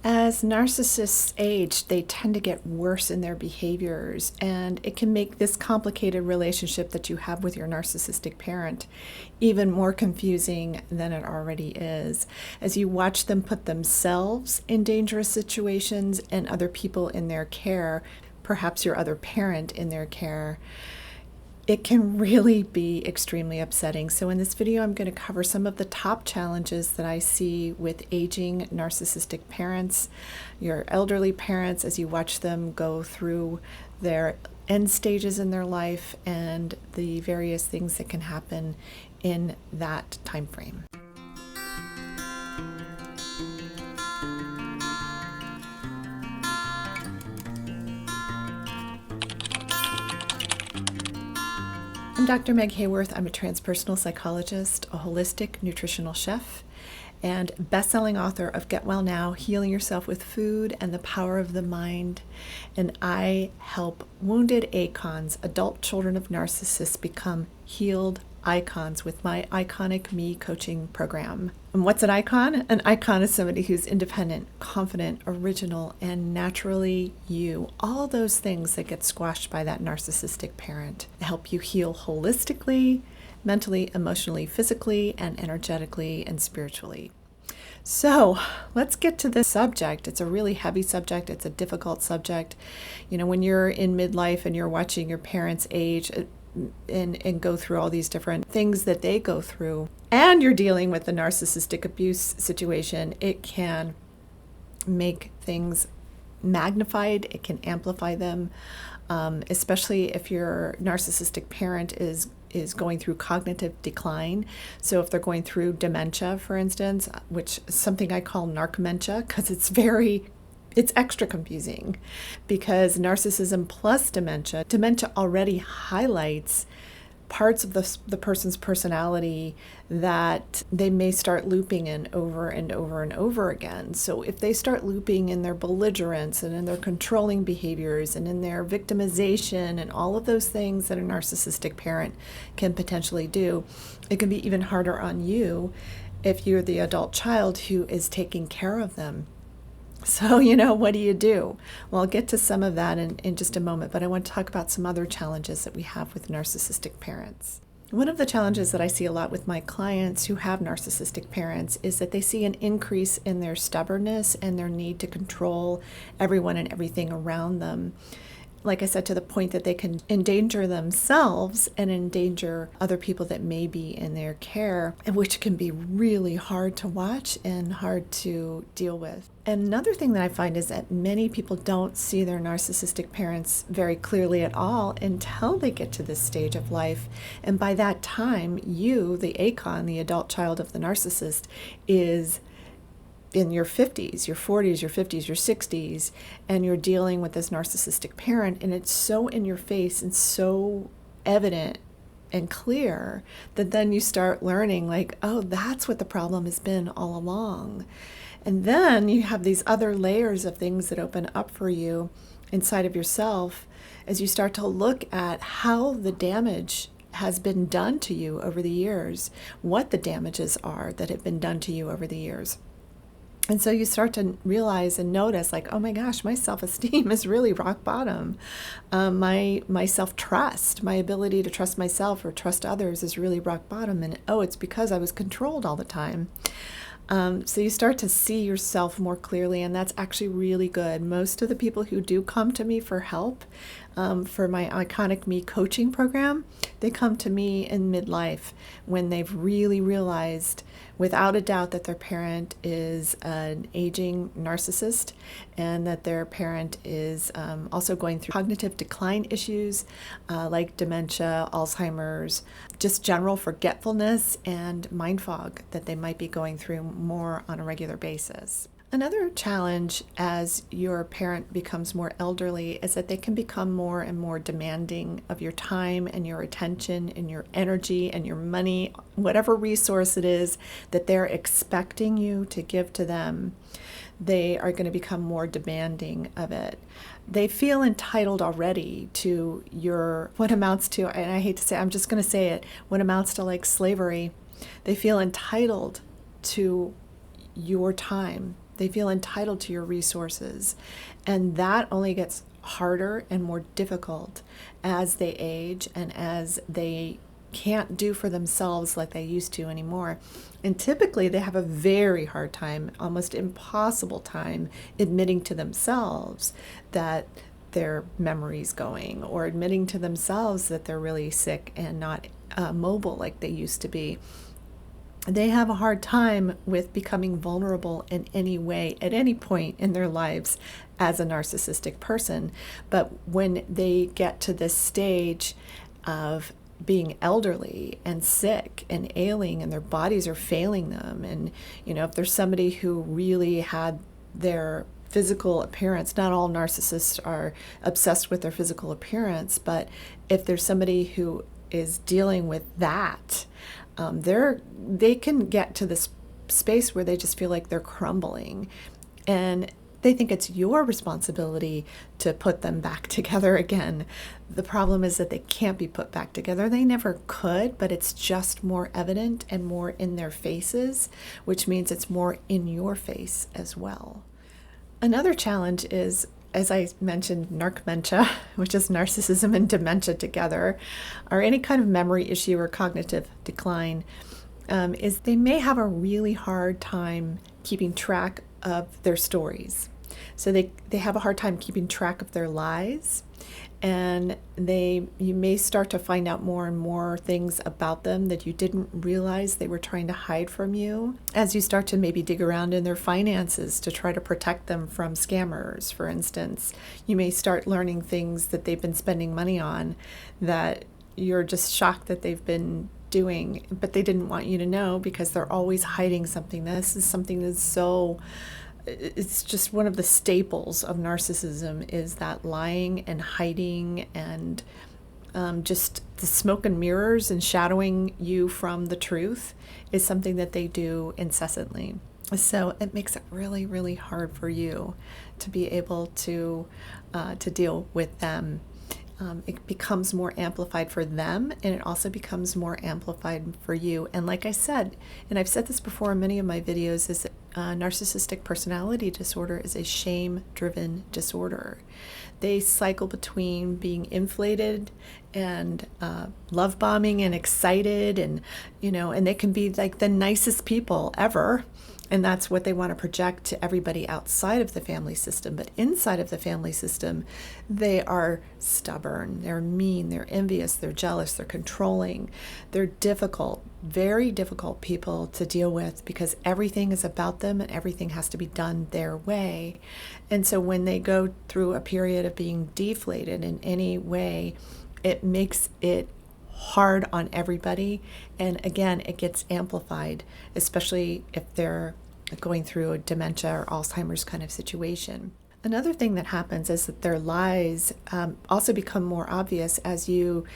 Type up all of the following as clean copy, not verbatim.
As narcissists age, they tend to get worse in their behaviors, and it can make this complicated relationship that you have with your narcissistic parent even more confusing than it already is. As you watch them put themselves in dangerous situations and other people in their care, perhaps your other parent in their care, it can really be extremely upsetting. So in this video, I'm going to cover some of the top challenges that I see with aging narcissistic parents, your elderly parents, as you watch them go through their end stages in their life and the various things that can happen in that time frame. I'm Dr. Meg Haworth. I'm a transpersonal psychologist, a holistic nutritional chef, and best-selling author of Get Well Now, Healing Yourself with Food and the Power of the Mind. And I help wounded icons, adult children of narcissists, become healed icons with my Iconic Me coaching program. And what's an icon? An icon is somebody who's independent, confident, original, and naturally you. All those things that get squashed by that narcissistic parent help you heal holistically, mentally, emotionally, physically, and energetically and spiritually. So let's get to this subject. It's a really heavy subject. It's a difficult subject. You know, when you're in midlife and you're watching your parents age, and go through all these different things that they go through, and you're dealing with the narcissistic abuse situation, it can make things magnified. It can amplify them, especially if your narcissistic parent is going through cognitive decline. So if they're going through dementia, for instance, which is something I call narcomentia, because it's extra confusing, because narcissism plus dementia already highlights parts of the person's personality that they may start looping in over and over and over again. So if they start looping in their belligerence and in their controlling behaviors and in their victimization and all of those things that a narcissistic parent can potentially do, it can be even harder on you if you're the adult child who is taking care of them. So, what do you do? Well, I'll get to some of that in just a moment, but I want to talk about some other challenges that we have with narcissistic parents. One of the challenges that I see a lot with my clients who have narcissistic parents is that they see an increase in their stubbornness and their need to control everyone and everything around them. Like I said, to the point that they can endanger themselves and endanger other people that may be in their care, which can be really hard to watch and hard to deal with. Another thing that I find is that many people don't see their narcissistic parents very clearly at all until they get to this stage of life. And by that time, you, the icon, the adult child of the narcissist, is in your 50s, your 40s, your 50s, your 60s, and you're dealing with this narcissistic parent, and it's so in your face and so evident and clear that then you start learning, like, oh, that's what the problem has been all along. And then you have these other layers of things that open up for you inside of yourself as you start to look at how the damage has been done to you over the years, what the damages are that have been done to you over the years. And so you start to realize and notice, like, oh my gosh, my self-esteem is really rock bottom. My self-trust, my ability to trust myself or trust others is really rock bottom. And it's because I was controlled all the time. So you start to see yourself more clearly, and that's actually really good. Most of the people who do come to me for help, for my Iconic Me coaching program, they come to me in midlife when they've really realized without a doubt that their parent is an aging narcissist and that their parent is also going through cognitive decline issues like dementia, Alzheimer's, just general forgetfulness and mind fog that they might be going through more on a regular basis. Another challenge as your parent becomes more elderly is that they can become more and more demanding of your time and your attention and your energy and your money, whatever resource it is that they're expecting you to give to them. They are going to become more demanding of it. They feel entitled already to what amounts to, and I hate to say, I'm just going to say it, what amounts to like slavery. They feel entitled to your time, They feel entitled to your resources. And that only gets harder and more difficult as they age and as they can't do for themselves like they used to anymore. And typically they have a very hard time, almost impossible time, admitting to themselves that their memory's going, or admitting to themselves that they're really sick and not mobile like they used to be. They have a hard time with becoming vulnerable in any way at any point in their lives as a narcissistic person. But when they get to this stage of being elderly and sick and ailing and their bodies are failing them, and if there's somebody who really had their physical appearance, not all narcissists are obsessed with their physical appearance, but if there's somebody who is dealing with that, they can get to this space where they just feel like they're crumbling, and they think it's your responsibility to put them back together again. The problem is that they can't be put back together. They never could, but it's just more evident and more in their faces, which means it's more in your face as well. Another challenge is, as I mentioned, narcmentia, which is narcissism and dementia together, or any kind of memory issue or cognitive decline, is they may have a really hard time keeping track of their stories. So they have a hard time keeping track of their lies, and you may start to find out more and more things about them that you didn't realize they were trying to hide from you as you start to maybe dig around in their finances to try to protect them from scammers, for instance. You may start learning things that they've been spending money on that you're just shocked that they've been doing, but they didn't want you to know because they're always hiding something. This is something that's it's just one of the staples of narcissism, is that lying and hiding and just the smoke and mirrors and shadowing you from the truth is something that they do incessantly. So it makes it really, really hard for you to be able to deal with them. It becomes more amplified for them, and it also becomes more amplified for you. And like I said, and I've said this before in many of my videos, is that narcissistic personality disorder is a shame-driven disorder. They cycle between being inflated and love bombing and excited, and and they can be like the nicest people ever. And that's what they want to project to everybody outside of the family system. But inside of the family system, they are stubborn, they're mean, they're envious, they're jealous, they're controlling. They're difficult, very difficult people to deal with because everything is about them and everything has to be done their way. And so when they go through a period of being deflated in any way, it makes it hard on everybody, and again, it gets amplified, especially if they're going through a dementia or Alzheimer's kind of situation. Another thing that happens is that their lies also become more obvious as you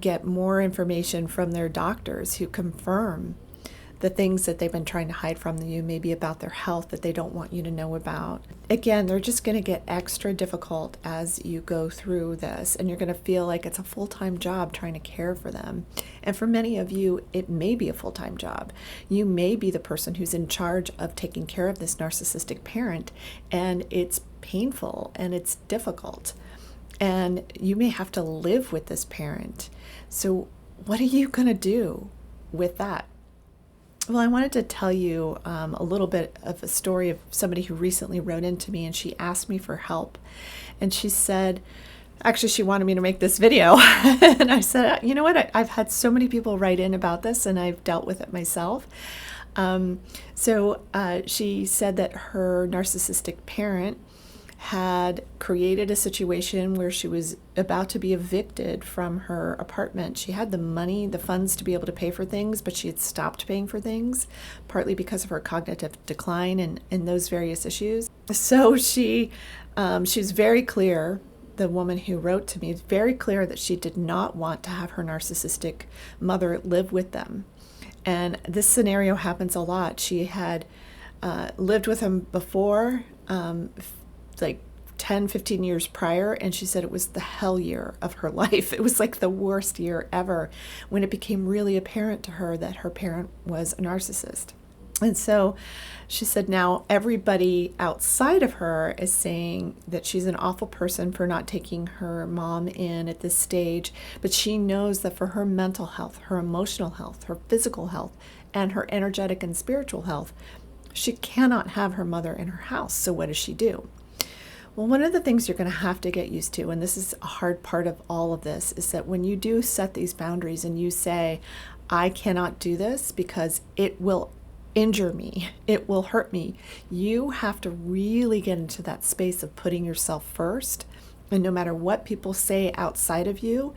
get more information from their doctors who confirm the things that they've been trying to hide from you, maybe about their health that they don't want you to know about. Again, they're just going to get extra difficult as you go through this, and you're going to feel like it's a full-time job trying to care for them. And for many of you, it may be a full-time job. You may be the person who's in charge of taking care of this narcissistic parent, and it's painful and it's difficult. And you may have to live with this parent. So what are you going to do with that? Well, I wanted to tell you a little bit of a story of somebody who recently wrote into me, and she asked me for help. And she said, actually, she wanted me to make this video. And I said, you know what? I've had so many people write in about this, and I've dealt with it myself. So she said that her narcissistic parent had created a situation where she was about to be evicted from her apartment. She had the money, the funds to be able to pay for things, but she had stopped paying for things, partly because of her cognitive decline and those various issues. So she's very clear, the woman who wrote to me, is very clear that she did not want to have her narcissistic mother live with them. And this scenario happens a lot. She had lived with him before, like 10, 15 years prior, and she said it was the hell year of her life. It was like the worst year ever when it became really apparent to her that her parent was a narcissist. And so she said now everybody outside of her is saying that she's an awful person for not taking her mom in at this stage, but she knows that for her mental health, her emotional health, her physical health, and her energetic and spiritual health, she cannot have her mother in her house. So what does she do? Well, one of the things you're going to have to get used to, and this is a hard part of all of this, is that when you do set these boundaries and you say, I cannot do this because it will injure me, it will hurt me, you have to really get into that space of putting yourself first. And no matter what people say outside of you,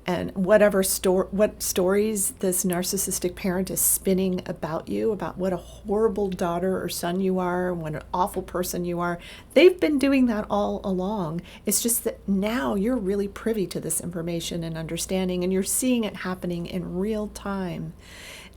and whatever what stories this narcissistic parent is spinning about you, about what a horrible daughter or son you are, what an awful person you are, they've been doing that all along. It's just that now you're really privy to this information and understanding, and you're seeing it happening in real time.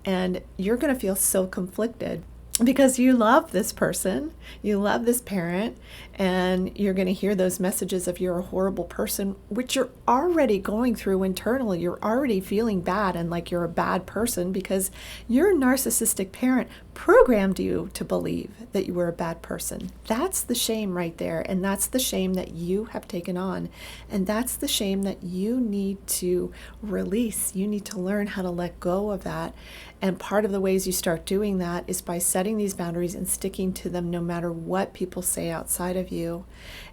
And you're going to feel so conflicted because you love this person, you love this parent, and you're going to hear those messages of you're a horrible person, which you're already going through internally. You're already feeling bad and like you're a bad person because your narcissistic parent programmed you to believe that you were a bad person. That's the shame right there, and that's the shame that you have taken on, and that's the shame that you need to release. You need to learn how to let go of that. And part of the ways you start doing that is by setting these boundaries and sticking to them no matter what people say outside of you.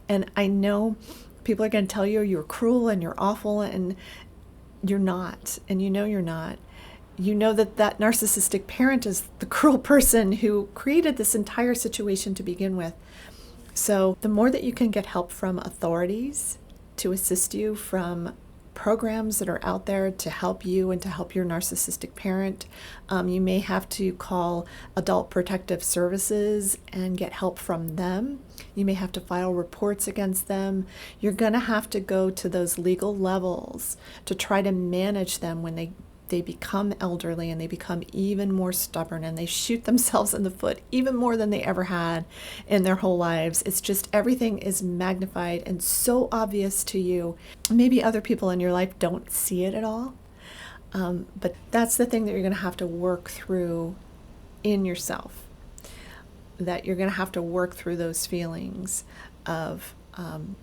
And I know people are going to tell you you're cruel and you're awful, and you're not. And you know you're not. You know that that narcissistic parent is the cruel person who created this entire situation to begin with. So the more that you can get help from authorities to assist you, from programs that are out there to help you and to help your narcissistic parent. You may have to call Adult Protective Services and get help from them. You may have to file reports against them. You're going to have to go to those legal levels to try to manage them when they become elderly and they become even more stubborn and they shoot themselves in the foot even more than they ever had in their whole lives. It's just everything is magnified and so obvious to you. Maybe other people in your life don't see it at all, but that's the thing that you're going to have to work through in yourself, that you're going to have to work through those feelings of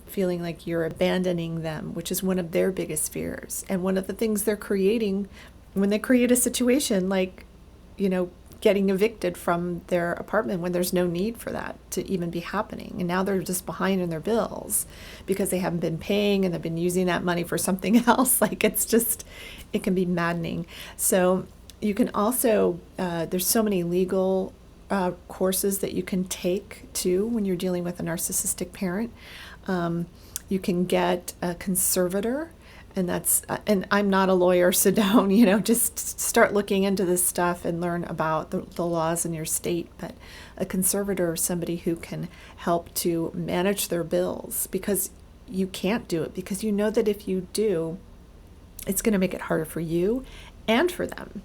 feeling like you're abandoning them, which is one of their biggest fears. And one of the things they're creating when they create a situation like, getting evicted from their apartment when there's no need for that to even be happening. And now they're just behind in their bills because they haven't been paying and they've been using that money for something else. Like it can be maddening. So you can also, there's so many legal courses that you can take too when you're dealing with a narcissistic parent. You can get a conservator, and and I'm not a lawyer, so don't, just start looking into this stuff and learn about the laws in your state. But a conservator is somebody who can help to manage their bills, because you can't do it, because you know that if you do, it's going to make it harder for you and for them.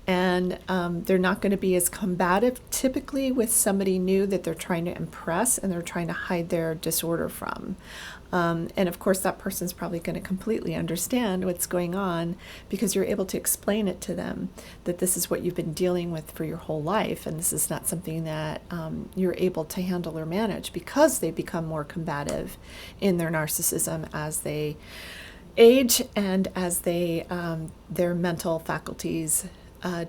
And they're not going to be as combative typically with somebody new that they're trying to impress and they're trying to hide their disorder from. And of course, that person's probably going to completely understand what's going on because you're able to explain it to them, that this is what you've been dealing with for your whole life. And this is not something that you're able to handle or manage, because they become more combative in their narcissism as they age and as their mental faculties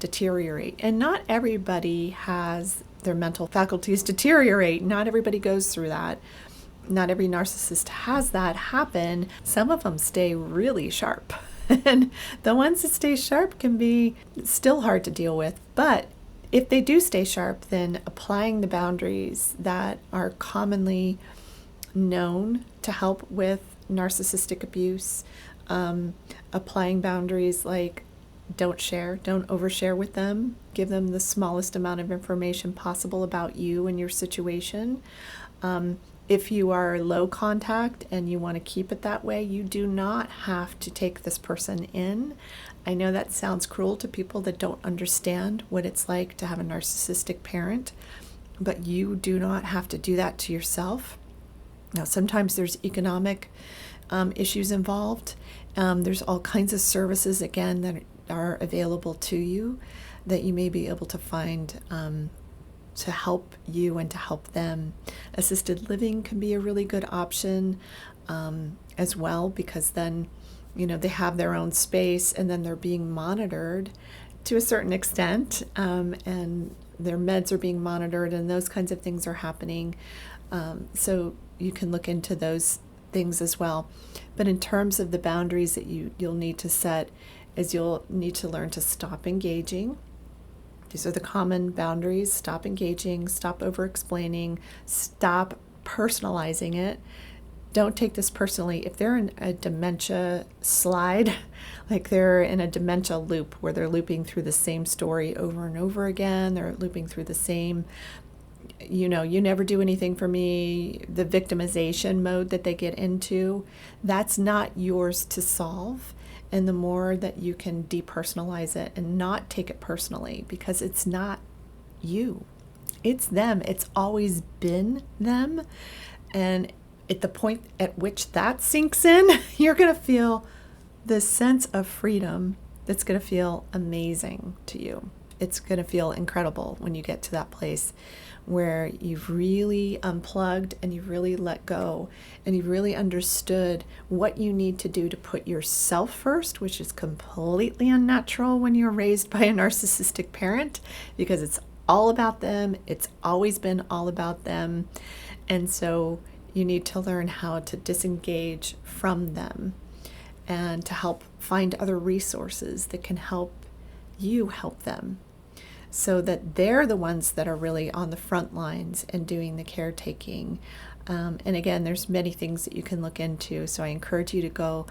deteriorate. And not everybody has their mental faculties deteriorate. Not everybody goes through that. Not every narcissist has that happen. Some of them stay really sharp. And the ones that stay sharp can be still hard to deal with. But if they do stay sharp, then applying the boundaries that are commonly known to help with narcissistic abuse, applying boundaries like don't overshare with them, give them the smallest amount of information possible about you and your situation. If you are low contact and you want to keep it that way, you do not have to take this person in. I know that sounds cruel to people that don't understand what it's like to have a narcissistic parent, but you do not have to do that to yourself. Now, sometimes there's economic issues involved. There's all kinds of services, again, that are available to you that you may be able to find to help you and to help them. Assisted living can be a really good option as well, because then, they have their own space, and then they're being monitored to a certain extent, and their meds are being monitored, and those kinds of things are happening. So you can look into those things as well. But in terms of the boundaries that you'll need to set, is you'll need to learn to stop engaging. These are the common boundaries: stop engaging, stop over-explaining, stop personalizing it. Don't take this personally. If they're in a dementia slide, like they're in a dementia loop where they're looping through the same story over and over again, they're looping through the same, you never do anything for me, the victimization mode that they get into, that's not yours to solve. And the more that you can depersonalize it and not take it personally, because it's not you, it's them. It's always been them. And at the point at which that sinks in, you're going to feel this sense of freedom that's going to feel amazing to you. It's going to feel incredible when you get to that place where you've really unplugged and you've really let go and you've really understood what you need to do to put yourself first, which is completely unnatural when you're raised by a narcissistic parent, because it's all about them. It's always been all about them. And so you need to learn how to disengage from them and to help find other resources that can help you help them, so that they're the ones that are really on the front lines and doing the caretaking. And again, there's many things that you can look into. So I encourage you to go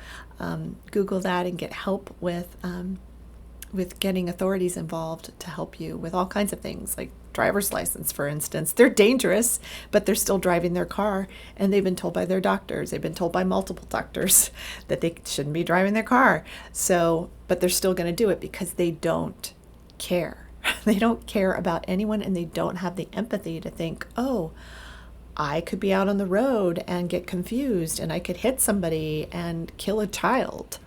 Google that and get help with getting authorities involved to help you with all kinds of things, like driver's license, for instance. They're dangerous, but they're still driving their car, and they've been told by their doctors, they've been told by multiple doctors that they shouldn't be driving their car. So, but they're still going to do it because they don't care. They don't care about anyone, and they don't have the empathy to think, oh, I could be out on the road and get confused, and I could hit somebody and kill a child.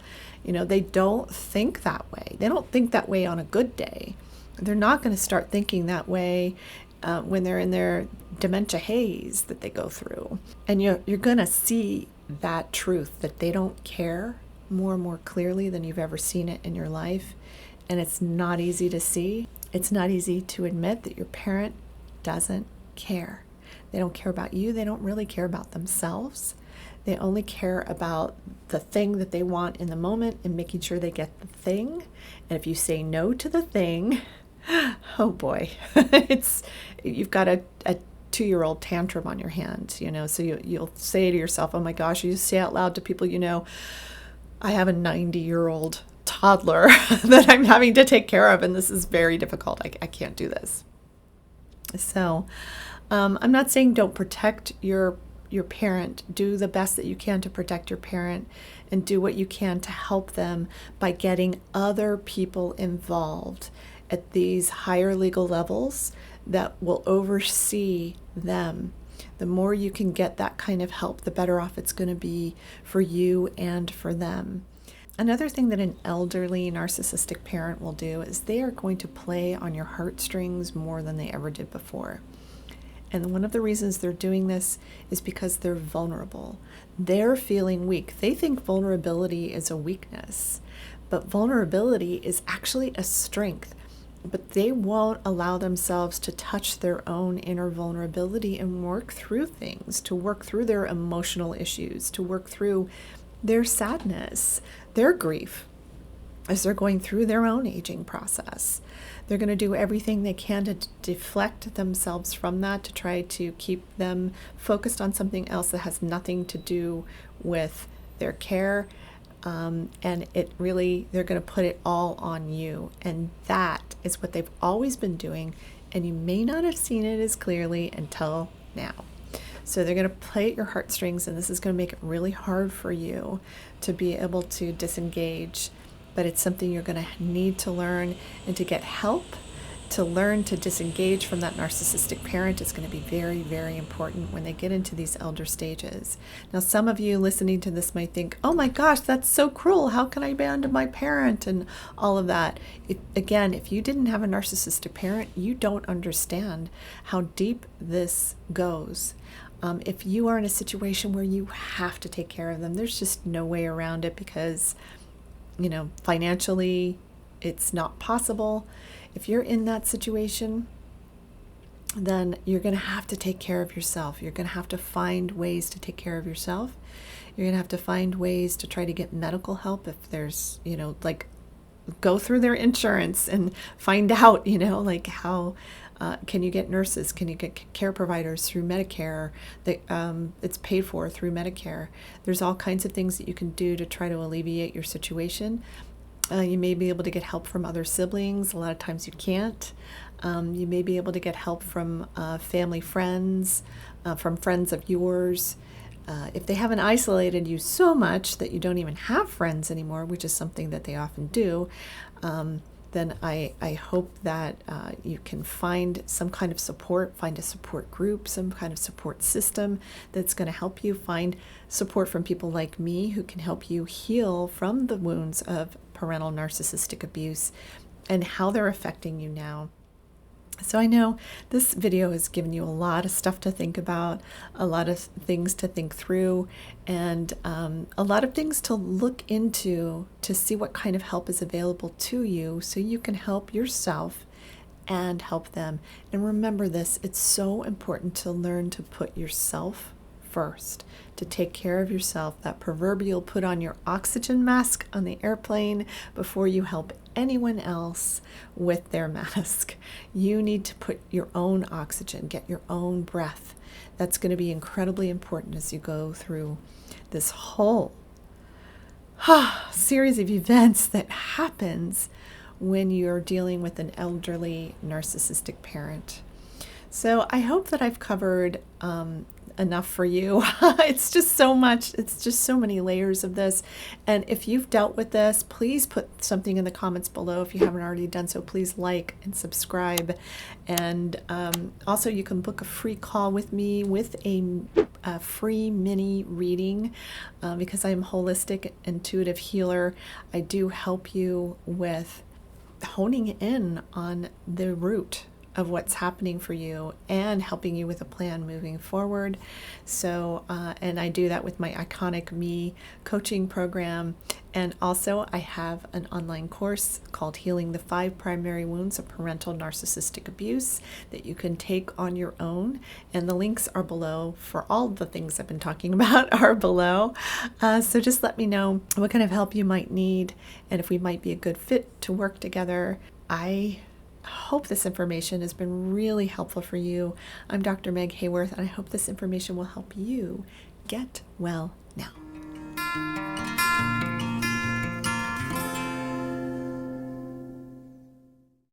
They don't think that way. They don't think that way on a good day. They're not going to start thinking that way when they're in their dementia haze that they go through. And you're going to see that truth, that they don't care, more and more clearly than you've ever seen it in your life. And it's not easy to see. It's not easy to admit that your parent doesn't care. They don't care about you. They don't really care about themselves. They only care about the thing that they want in the moment and making sure they get the thing. And if you say no to the thing, oh boy, you've got a 2-year-old tantrum on your hands, so you'll say to yourself, oh my gosh, you say out loud to people, I have a 90-year-old toddler that I'm having to take care of, and this is very difficult. I can't do this. So I'm not saying don't protect your parent. Do the best that you can to protect your parent, and do what you can to help them by getting other people involved at these higher legal levels that will oversee them. The more you can get that kind of help, the better off it's going to be for you and for them. Another thing that an elderly narcissistic parent will do is they are going to play on your heartstrings more than they ever did before. And one of the reasons they're doing this is because they're vulnerable. They're feeling weak. They think vulnerability is a weakness, but vulnerability is actually a strength. But they won't allow themselves to touch their own inner vulnerability and work through things, to work through their emotional issues, to work through their sadness, their grief, as they're going through their own aging process. They're going to do everything they can to deflect themselves from that, to try to keep them focused on something else that has nothing to do with their care. And they're going to put it all on you. And that is what they've always been doing. And you may not have seen it as clearly until now. So they're going to play at your heartstrings, and this is going to make it really hard for you to be able to disengage. But it's something you're going to need to learn and to get help to learn to disengage from that narcissistic parent is going to be very, very important when they get into these elder stages. Now, some of you listening to this might think, oh my gosh, that's so cruel. How can I abandon my parent and all of that? Again, if you didn't have a narcissistic parent, you don't understand how deep this goes. If you are in a situation where you have to take care of them, there's just no way around it because, financially, it's not possible. If you're in that situation, then you're going to have to take care of yourself. You're going to have to find ways to take care of yourself. You're going to have to find ways to try to get medical help if there's, go through their insurance and find out, how can you get nurses? Can you get care providers through Medicare? It's paid for through Medicare. There's all kinds of things that you can do to try to alleviate your situation. You may be able to get help from other siblings. A lot of times you can't. You may be able to get help from family friends, from friends of yours. If they haven't isolated you so much that you don't even have friends anymore, which is something that they often do, then I hope that you can find some kind of support, find a support group, some kind of support system that's going to help you find support from people like me who can help you heal from the wounds of parental narcissistic abuse and how they're affecting you now. So I know this video has given you a lot of stuff to think about, a lot of things to think through, and a lot of things to look into to see what kind of help is available to you so you can help yourself and help them. And remember this, it's so important to learn to put yourself first, to take care of yourself, that proverbial put on your oxygen mask on the airplane before you help anyone else with their mask. You need to put your own oxygen, get your own breath. That's going to be incredibly important as you go through this whole series of events that happens when you're dealing with an elderly narcissistic parent. So I hope that I've covered enough for you. It's just so much. It's just so many layers of this. And if you've dealt with this, please put something in the comments below. If you haven't already done so, please like and subscribe. And also you can book a free call with me with a free mini reading because I'm a holistic intuitive healer. I do help you with honing in on the root of what's happening for you and helping you with a plan moving forward. So, and I do that with my Iconic Me coaching program. And also I have an online course called Healing the 5 Primary Wounds of Parental Narcissistic Abuse that you can take on your own. And the links are below for all the things I've been talking about are below. So just let me know what kind of help you might need and if we might be a good fit to work together. I hope this information has been really helpful for you. I'm Dr. Meg Haworth, and I hope this information will help you get well now.